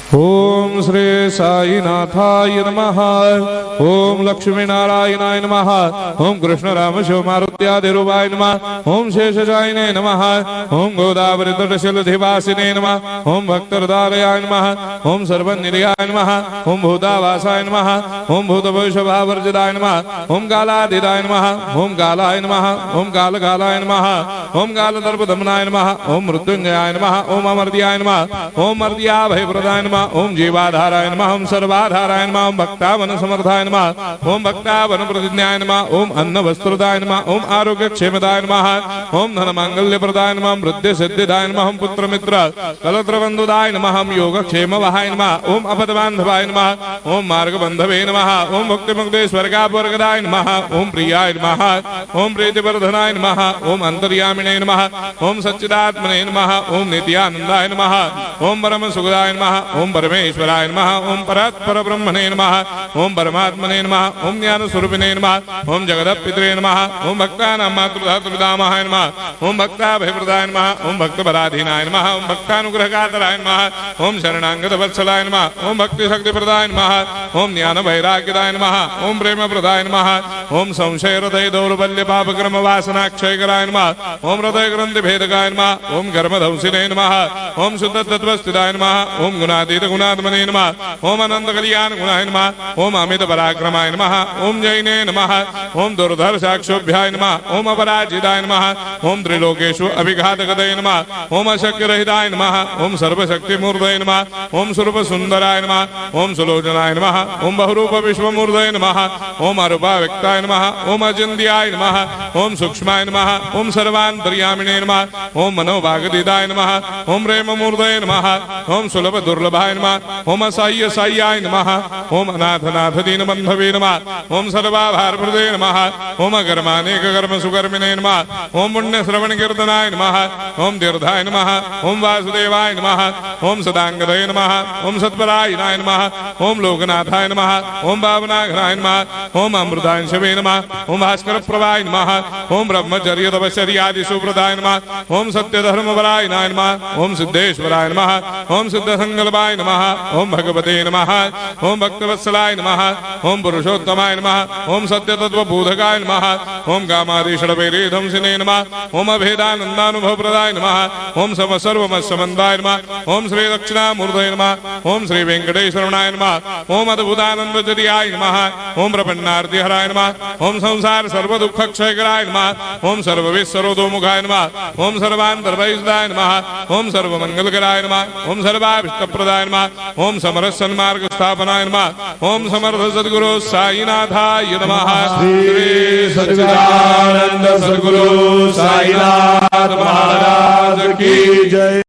ओम श्री साईनाथाय नमः। ओम लक्ष्मी नारायणाय नमः। ओम कृष्ण राम शिव मारुत्यादिरूपाय नमः। ओम शेषशायिने नमः। ओम गोदावरी तटशिलधिवासिने नमः। ओम भक्तहृदयाय नमः। ओम सर्वनिलयाय नमः। ओम भूतावासाय नमः। ओम भूतभविष्यभावर्जिताय नमः। ओम कालाधीताय नमः। ओम कालाय नमः। ओम कालकालाय नमः। ओम कालदर्पदमनाय नमः। ओम मृत्युंजयाय नमः। ओम अमर्त्याय नमः। ओम मर्त्याभयप्रदाय नमः। ओम जीवाधाराय नमः। ओम सर्वाधाराय नमः। ओम भक्तावन समर्थाय नमः। ओम भक्तावन प्रतिज्ञाय नमः। ओम अन्न वस्त्रदाय नमः। ओम आरोग्य क्षेमदाय नमः। ओम धन मांगल्य प्रदाय नमः। ओम वृद्धि सिद्धिदाय नमः। ओम पुत्र मित्र कलत्र बंधुदाय नमः। ओम योग क्षेम वहाय नमः। ओम अपद बांधवाय नमः। ओम मार्ग बंधवे नमः। ओम भक्ति मुक्ति स्वर्गापवर्गदाय नमः। ओम प्रियाय नमः। ओम प्रीतिवर्धनाय नमः। ओम अंतर्यामिने नमः। ओम सच्चिदात्मने नमः। ओम नित्यानंदाय नमः। ओम परम सुखदाय नमः। ओम परमेश्वराय नमः। ओम परात्पर ब्रह्मणे नमः। ओम परमात्मने नमः। ओम ज्ञान स्वरूपिणे नमः। ओम जगदपितरे नमः। ओम भक्तानां मातृधातुपितामहाय नमः। ओम भक्ताभयप्रदाय नमः। ओम भक्तपराधीनाय नमः। ओम भक्तानुग्रहकातराय नमः। ओम शरणागत वत्सलाय नमः। ओम भक्ति शक्ति प्रदाय नमः। ओम ज्ञान वैराग्यदाय नमः। ओम प्रेम प्रदाय नमः। ओम संशय हृदय दौर्बल्य पापक्रम वासना क्षयकराय नमः। ओम हृदय ग्रंथि भेदकाय नमः। ओम कर्मधंसिने नमः। ओम शुद्ध तत्वस्थिताय नमः। ओम गुणातीत गुणात्मने नमः। ओम अनंत कल्याण गुणाय नमः। ओम अमित पराक्रमाय नमः। ओम जैने नमः। ओम दुर्धर्षाक्षोभ्याय नमः। ओम अपराजिताय नमः। ओम त्रिलोकेषु अभिघातगतये नमः। ओम अशक्य रहिताय नमः। ओम सर्वशक्ति मूर्धये नमः। ओम स्वरूप सुंदराय नमः। ओम सुलोचनाय नमः। ओम बहुरूप विश्वमूर्धये नमः। ओम अरूपाव्यक्ताय नमः। ओम अचिन्त्याय नमः। ओम सूक्ष्माय नमः। ओम सर्वान्तर्यामिणे नमः। ओम मनोभागदिताय नमः। ओम प्रेममूर्धये नमः। ओम सुलभ दुर्लभाय नमः। ओम असाह्य साह्याय नमः। ओम अनाथनाथ दीनबन्धवे नमः। ओम सर्वाभारप्रदे नमः। ओम अकर्मानेक कर्म सुकर्मिणे नमः। ओम पुण्य श्रवण कीर्तनाय नमः। ओम तीर्थाय नमः। ओम वासुदेवाय नमः। ओम सदांगदये नमः। ओम सत्परायणाय नमः। ओम लोकनाथाय नमः। ओम भावनाघनाय नमः। ओम अमृतांशवे नमः। ओम भास्कर प्रभाय नमः। ओम ब्रह्मचर्य तपश्चर्यादि सुप्रदाय नमः। ओम सत्य धर्म परायणाय नमः। ओम सिद्धेश्वराय नमः। ओम सिद्ध संकल्पाय नमः। ओम भगवते नमः। ओम भक्तवत्सलाय नमः। ओम पुरुषोत्तमाय नमः। ओम सत्य तत्व बोधकाय नमः। ओम कामादिषडवैरे धंसिने नमः। ओम अभेदानंदानुभव प्रदाय नमः। ओम सर्वमस्समन्वाय नमः। ओम श्री दक्षिणामूर्तये नमः। ओम श्री वेंकटेश्वरनाय नमः। ओम अद्भुतानंदजरियाय नमः। ओम प्रपन्नार्तिहराय नमः। ओम संसार सर्व दुख क्षयकराय नमः। ओम सर्वविश्वरोधोमुखाय नमः। ओम सर्वान्तर्भयदाय नमः। ओम सर्वमंगलकराय नमः। ओम सर्वाभिष्टप्रदाय नमः। ओम समरस सन्मार्ग स्थापनाय नमः। ओम समर्थ सद्गुरु साईनाथाय नमः। श्री सच्चिदानंद सद्गुरु साईनाथ महाराज की जय।